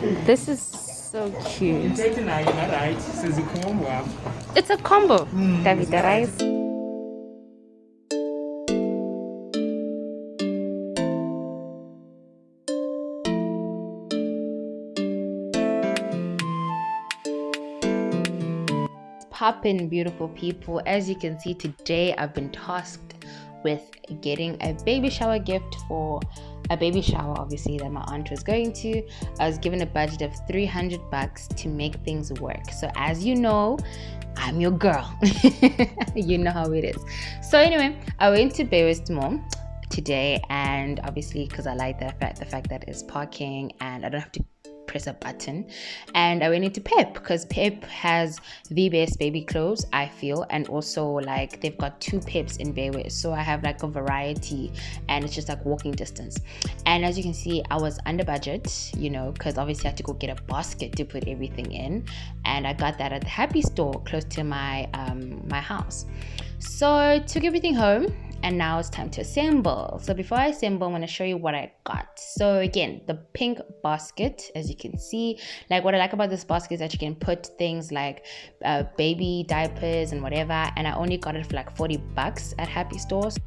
This is so cute. Right. It's a combo. Davida rice. Poppin', beautiful people. As you can see today, I've been tasked with getting a baby shower gift for a baby shower, obviously, that my aunt was going to. I was given a budget of $300 to make things work. So as you know, I'm your girl. You know how it is. So anyway, I went to Baywest Mall today, and obviously because I like the fact that it's parking and I don't have to press a button. And I went into Pep because Pep has the best baby clothes, I feel, and also like they've got two Peps in Baywest, so I have like a variety and it's just like walking distance. And as you can see, I was under budget, you know, because obviously I had to go get a basket to put everything in, and I got that at the Happy Store close to my house. So I took everything home, and now it's time to assemble. So before I assemble, I'm going to show you what I got. So again, the pink basket, as you can see, like what I like about this basket is that you can put things like baby diapers and whatever, and I only got it for like $40 at Happy Stores.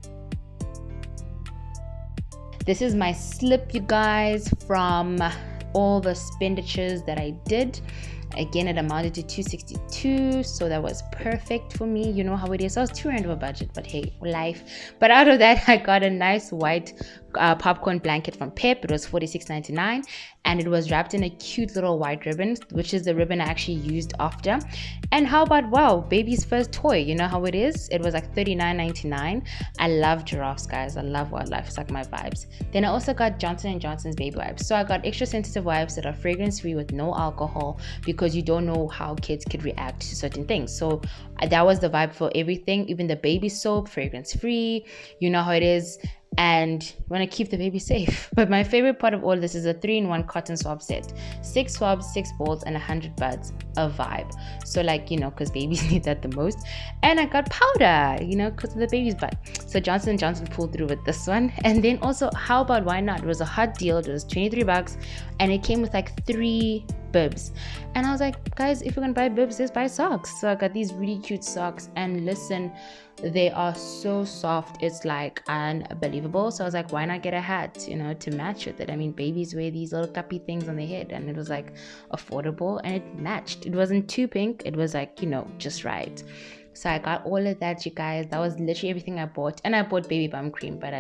This is my slip, you guys, from all the expenditures that I did. Again, it amounted to $262, so that was perfect for me. You know how it is. So I was too random a budget, but hey, life. But out of that, I got a nice white popcorn blanket from Pep. It was $46.99, and it was wrapped in a cute little white ribbon, which is the ribbon I actually used after. And how about, wow, baby's first toy? You know how it is. It was like $39.99. I love giraffes, guys. I love wildlife. It's like my vibes. Then I also got Johnson & Johnson's baby wipes. So I got extra sensitive wipes that are fragrance free with no alcohol, because you don't know how kids could react to certain things. So that was the vibe for everything. Even the baby soap, fragrance free. You know how it is. And you want to keep the baby safe. But my favorite part of all this is a 3-in-1 cotton swab set. 6 swabs, 6 balls, and 100 buds. A vibe. So like, you know, because babies need that the most. And I got powder, you know, because of the baby's butt. So Johnson & Johnson pulled through with this one. And then also, how about why not? It was a hot deal. It was $23, and it came with like 3 bibs. And I was like, guys, if you're gonna buy bibs, just buy socks. So I got these really cute socks, and listen, they are so soft, it's like unbelievable. So I was like, why not get a hat, you know, to match with it? I mean, babies wear these little cuppy things on their head, and it was like affordable, and it matched. It wasn't too pink, it was like, you know, just right. So I got all of that, you guys. That was literally everything I bought. And I bought baby bum cream, but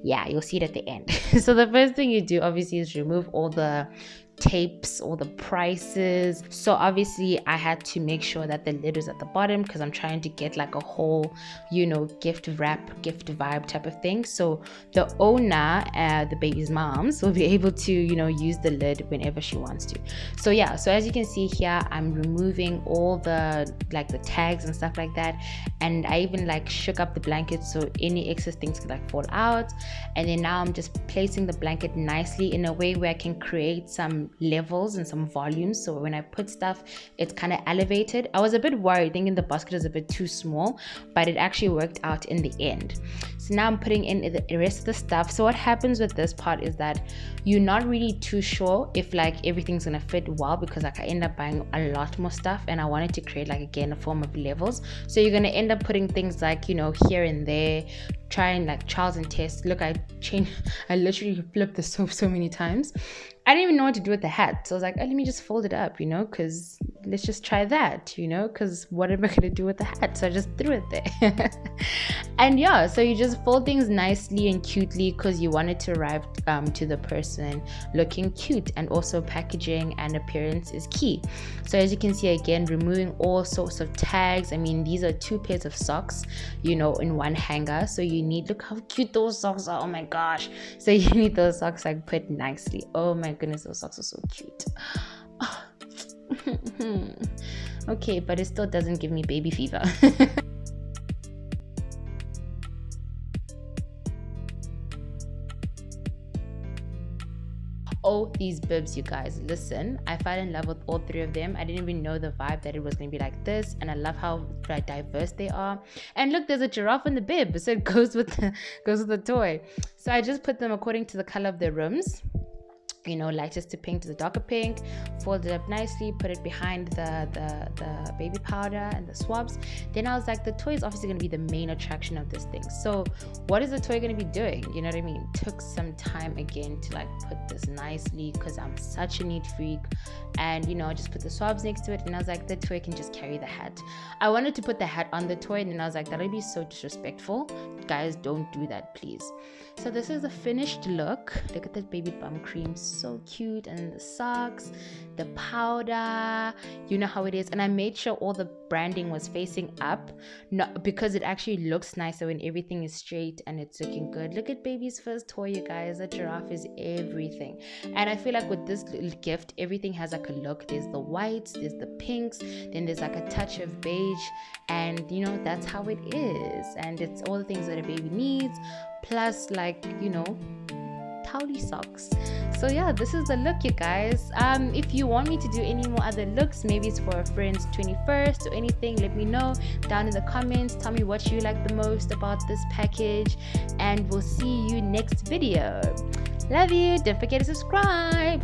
you'll see it at the end. So the first thing you do obviously is remove all the tapes, all the prices. So obviously I had to make sure that the lid was at the bottom, because I'm trying to get like a whole, you know, gift wrap, gift vibe type of thing. So the owner, the baby's moms, will be able to, you know, use the lid whenever she wants to. So yeah, so as you can see here, I'm removing all the like the tags and stuff like that, and I even like shook up the blanket so any excess things could like fall out. And then now I'm just placing the blanket nicely in a way where I can create some levels and some volumes, so when I put stuff, it's kind of elevated. I was a bit worried thinking the basket was a bit too small, but it actually worked out in the end. So now I'm putting in the rest of the stuff. So what happens with this part is that you're not really too sure if like everything's gonna fit well, because like I end up buying a lot more stuff, and I wanted to create like again a form of levels. So you're gonna end up putting things like, you know, here and there, trying like trials and tests. Look, I literally flipped the soap so many times. I didn't even know what to do with the hat. So I was like, oh, let me just fold it up, you know, because let's just try that, you know, because what am I going to do with the hat? So I just threw it there. And yeah, so you just fold things nicely and cutely, because you want it to arrive to the person looking cute, and also packaging and appearance is key. So as you can see, again, removing all sorts of tags. I mean, these are 2 pairs of socks, you know, in one hanger. So you need, look how cute those socks are. Oh my gosh. So you need those socks like put nicely. Oh my goodness, those socks are so cute. Okay, but it still doesn't give me baby fever. Oh, these bibs, you guys, listen, I fell in love with all 3 of them. I didn't even know the vibe that it was going to be like this, and I love how diverse they are. And look, there's a giraffe in the bib, so it goes with the toy. So I just put them according to the color of their rims. lightest to pink to the darker pink, fold it up nicely, put it behind the baby powder and the swabs. Then I was like, the toy is obviously going to be the main attraction of this thing, so what is the toy going to be doing? You know what I mean? Took some time again to like put this nicely, because I'm such a neat freak. And I just put the swabs next to it, and I was like, the toy can just carry the hat. I wanted to put the hat on the toy, and then I was like, that would be so disrespectful. Guys, don't do that, please. So this is the finished look. Look at that baby bum cream, so cute. And the socks, the powder, you know how it is. And I made sure all the branding was facing up, not because it actually looks nicer when everything is straight and it's looking good. Look at baby's first toy, you guys. The giraffe is everything. And I feel like with this little gift, everything has like a look. There's the whites, there's the pinks, then there's like a touch of beige, and that's how it is. And it's all the things that a baby needs, plus like towely socks. So yeah, this is the look, you guys. If you want me to do any more other looks, maybe it's for a friend's 21st or anything, let me know down in the comments. Tell me what you like the most about this package, and we'll see you next video. Love you. Don't forget to subscribe.